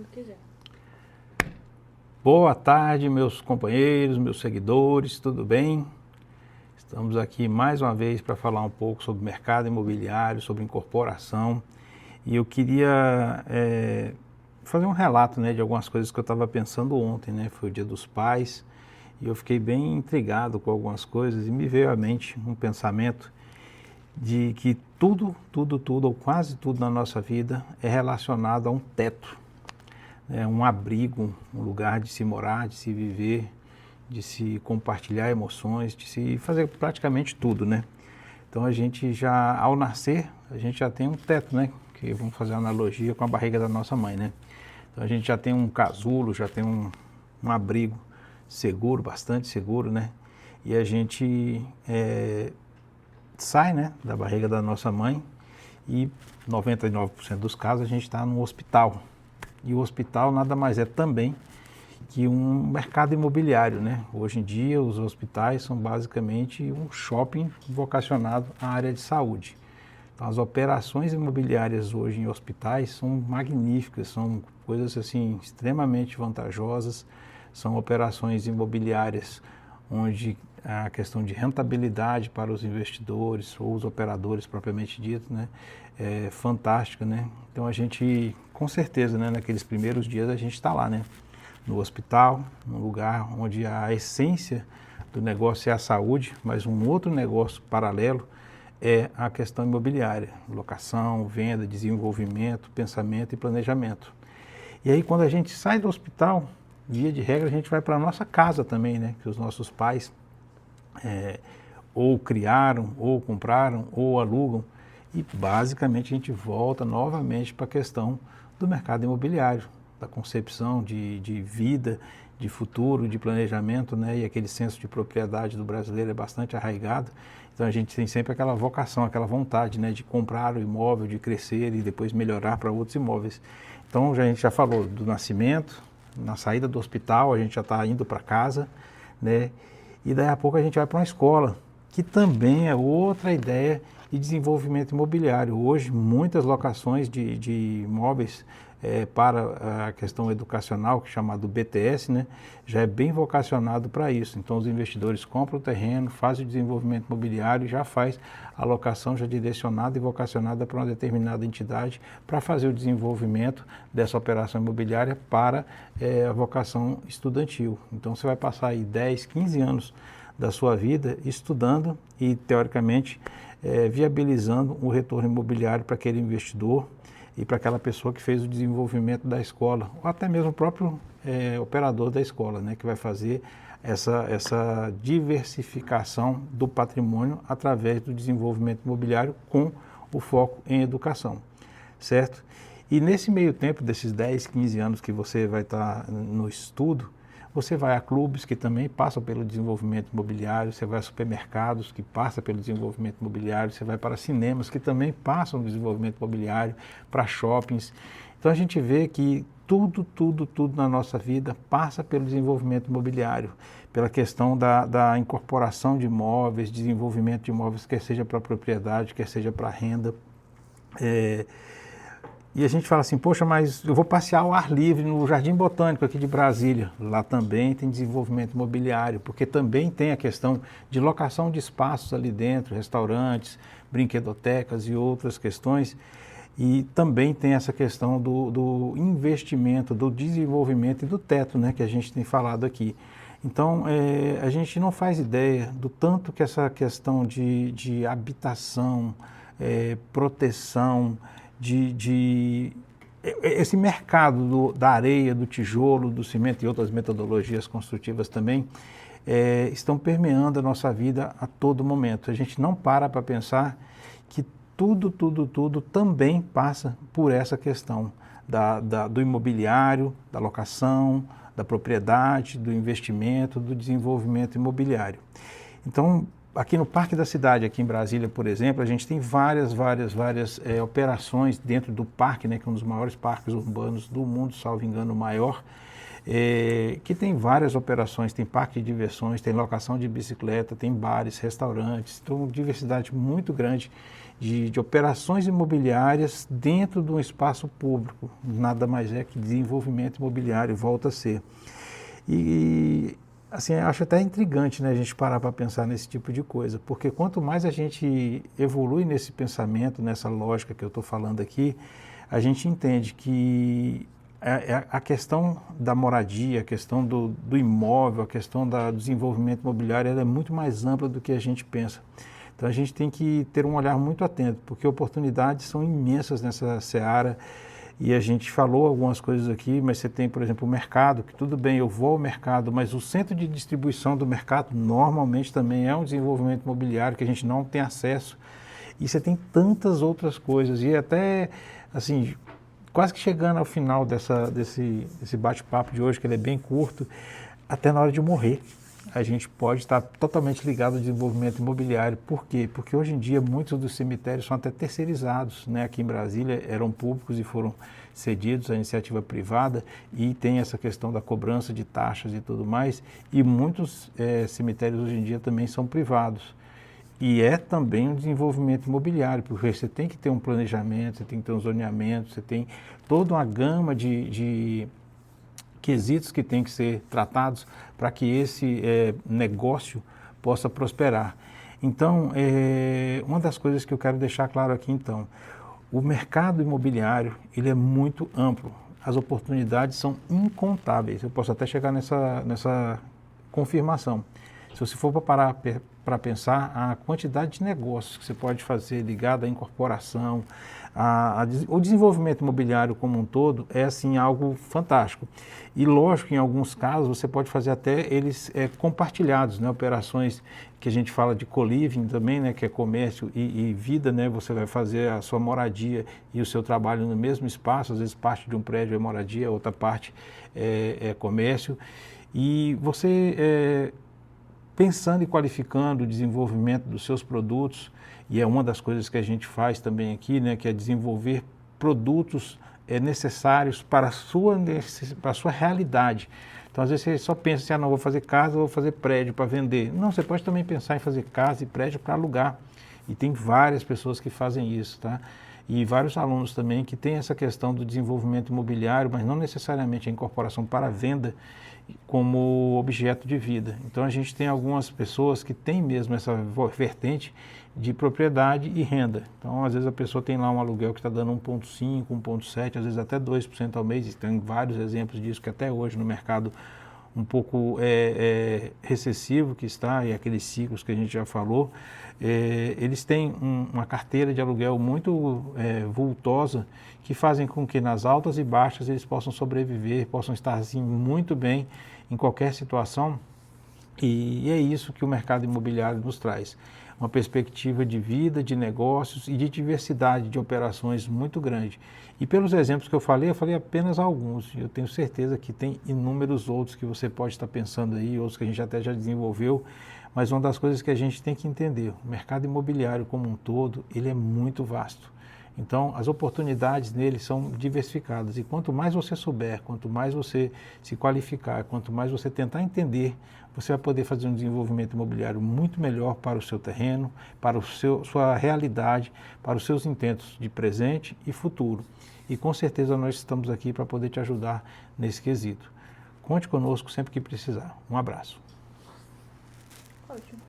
Quiser. Boa tarde, meus companheiros, meus seguidores, tudo bem? Estamos aqui mais uma vez para falar um pouco sobre mercado imobiliário, sobre incorporação. E eu queria fazer um relato, de algumas coisas que eu estava pensando ontem, Foi o Dia dos Pais e eu fiquei bem intrigado com algumas coisas e me veio à mente um pensamento de que tudo, ou quase tudo na nossa vida é relacionado a um teto. Um abrigo, um lugar de se morar, de se viver, de se compartilhar emoções, de se fazer praticamente tudo, Então a gente já, ao nascer, a gente já tem um teto, Que vamos fazer uma analogia com a barriga da nossa mãe, Então a gente já tem um casulo, já tem um abrigo seguro, bastante seguro, E a gente sai, da barriga da nossa mãe e 99% dos casos a gente está no hospital. E o hospital nada mais é também que um mercado imobiliário, Hoje em dia os hospitais são basicamente um shopping vocacionado à área de saúde. Então as operações imobiliárias hoje em hospitais são magníficas, são coisas assim extremamente vantajosas, são operações imobiliárias onde a questão de rentabilidade para os investidores ou os operadores propriamente dito, é fantástica, Então a gente, com certeza, naqueles primeiros dias a gente está lá, no hospital, num lugar onde a essência do negócio é a saúde, mas um outro negócio paralelo é a questão imobiliária, locação, venda, desenvolvimento, pensamento e planejamento. E aí quando a gente sai do hospital, via de regra a gente vai para a nossa casa também, que os nossos pais ou criaram, ou compraram, ou alugam, e basicamente a gente volta novamente para a questão do mercado imobiliário, da concepção de vida, de futuro, de planejamento, E aquele senso de propriedade do brasileiro é bastante arraigado. Então a gente tem sempre aquela vocação, aquela vontade, de comprar o imóvel, de crescer e depois melhorar para outros imóveis. Então a gente já falou do nascimento, na saída do hospital a gente já está indo para casa, E daí a pouco a gente vai para uma escola, que também é outra ideia de desenvolvimento imobiliário. Hoje, muitas locações de imóveis para a questão educacional, que é chamado BTS, já é bem vocacionado para isso. Então, os investidores compram o terreno, fazem o desenvolvimento imobiliário e já faz a locação já direcionada e vocacionada para uma determinada entidade para fazer o desenvolvimento dessa operação imobiliária para a vocação estudantil. Então, você vai passar aí 10, 15 anos da sua vida estudando e, teoricamente, viabilizando um retorno imobiliário para aquele investidor e para aquela pessoa que fez o desenvolvimento da escola, ou até mesmo o próprio operador da escola, que vai fazer essa diversificação do patrimônio através do desenvolvimento imobiliário com o foco em educação, certo? E nesse meio tempo, desses 10, 15 anos que você vai estar no estudo, você vai a clubes que também passam pelo desenvolvimento imobiliário, você vai a supermercados que passam pelo desenvolvimento imobiliário, você vai para cinemas que também passam pelo desenvolvimento imobiliário, para shoppings. Então a gente vê que tudo na nossa vida passa pelo desenvolvimento imobiliário, pela questão da incorporação de imóveis, desenvolvimento de imóveis, quer seja para propriedade, quer seja para renda. E a gente fala assim, poxa, mas eu vou passear ao ar livre no Jardim Botânico aqui de Brasília. Lá também tem desenvolvimento imobiliário, porque também tem a questão de locação de espaços ali dentro, restaurantes, brinquedotecas e outras questões. E também tem essa questão do investimento, do desenvolvimento e do teto, que a gente tem falado aqui. Então, a gente não faz ideia do tanto que essa questão de habitação, proteção, esse mercado da areia, do tijolo, do cimento e outras metodologias construtivas também estão permeando a nossa vida a todo momento. A gente não para pensar que tudo também passa por essa questão do imobiliário, da locação, da propriedade, do investimento, do desenvolvimento imobiliário. Então, aqui no Parque da Cidade, aqui em Brasília, por exemplo, a gente tem várias operações dentro do parque, né, que é um dos maiores parques urbanos do mundo, salvo engano, o maior, que tem várias operações, tem parque de diversões, tem locação de bicicleta, tem bares, restaurantes, então uma diversidade muito grande de operações imobiliárias dentro de um espaço público. Nada mais é que desenvolvimento imobiliário, volta a ser. E assim, acho até intrigante, né, a gente parar para pensar nesse tipo de coisa, porque quanto mais a gente evolui nesse pensamento, nessa lógica que eu estou falando aqui, a gente entende que a questão da moradia, a questão do imóvel, a questão do desenvolvimento imobiliário, ela é muito mais ampla do que a gente pensa. Então a gente tem que ter um olhar muito atento, porque oportunidades são imensas nessa seara. E a gente falou algumas coisas aqui, mas você tem, por exemplo, o mercado, que tudo bem, eu vou ao mercado, mas o centro de distribuição do mercado normalmente também é um desenvolvimento imobiliário que a gente não tem acesso. E você tem tantas outras coisas. E até, assim, quase que chegando ao final desse bate-papo de hoje, que ele é bem curto, até na hora de morrer, a gente pode estar totalmente ligado ao desenvolvimento imobiliário. Por quê? Porque hoje em dia muitos dos cemitérios são até terceirizados, né? Aqui em Brasília eram públicos e foram cedidos à iniciativa privada, e tem essa questão da cobrança de taxas e tudo mais, e muitos cemitérios hoje em dia também são privados. E é também um desenvolvimento imobiliário, porque você tem que ter um planejamento, você tem que ter um zoneamento, você tem toda uma gama de quesitos que têm que ser tratados para que esse negócio possa prosperar. Então, uma das coisas que eu quero deixar claro aqui, então, o mercado imobiliário, ele é muito amplo, as oportunidades são incontáveis, eu posso até chegar nessa confirmação. Se você for parar para pensar, a quantidade de negócios que você pode fazer ligado à incorporação, o desenvolvimento imobiliário como um todo é assim algo fantástico. E lógico que em alguns casos você pode fazer até eles compartilhados, né? Operações que a gente fala de co-living também, né? Que é comércio e vida, né? Você vai fazer a sua moradia e o seu trabalho no mesmo espaço, às vezes parte de um prédio é moradia, outra parte é comércio, e você pensando e qualificando o desenvolvimento dos seus produtos, e é uma das coisas que a gente faz também aqui, né, que é desenvolver produtos necessários para a sua realidade. Então, às vezes você só pensa assim, não, vou fazer casa, vou fazer prédio para vender. Não, você pode também pensar em fazer casa e prédio para alugar. E tem várias pessoas que fazem isso, tá? E vários alunos também que têm essa questão do desenvolvimento imobiliário, mas não necessariamente a incorporação para venda como objeto de vida. Então a gente tem algumas pessoas que têm mesmo essa vertente de propriedade e renda. Então às vezes a pessoa tem lá um aluguel que está dando 1,5%, 1,7%, às vezes até 2% ao mês, e tem vários exemplos disso que até hoje no mercado um pouco recessivo que está, e aqueles ciclos que a gente já falou, eles têm uma carteira de aluguel muito vultosa, que fazem com que nas altas e baixas eles possam sobreviver, possam estar assim muito bem em qualquer situação, e é isso que o mercado imobiliário nos traz. Uma perspectiva de vida, de negócios e de diversidade de operações muito grande. E pelos exemplos que eu falei apenas alguns. Eu tenho certeza que tem inúmeros outros que você pode estar pensando aí, outros que a gente até já desenvolveu, mas uma das coisas que a gente tem que entender, o mercado imobiliário como um todo, ele é muito vasto. Então, as oportunidades nele são diversificadas, e quanto mais você souber, quanto mais você se qualificar, quanto mais você tentar entender, você vai poder fazer um desenvolvimento imobiliário muito melhor para o seu terreno, para sua realidade, para os seus intentos de presente e futuro. E com certeza nós estamos aqui para poder te ajudar nesse quesito. Conte conosco sempre que precisar. Um abraço. Ótimo.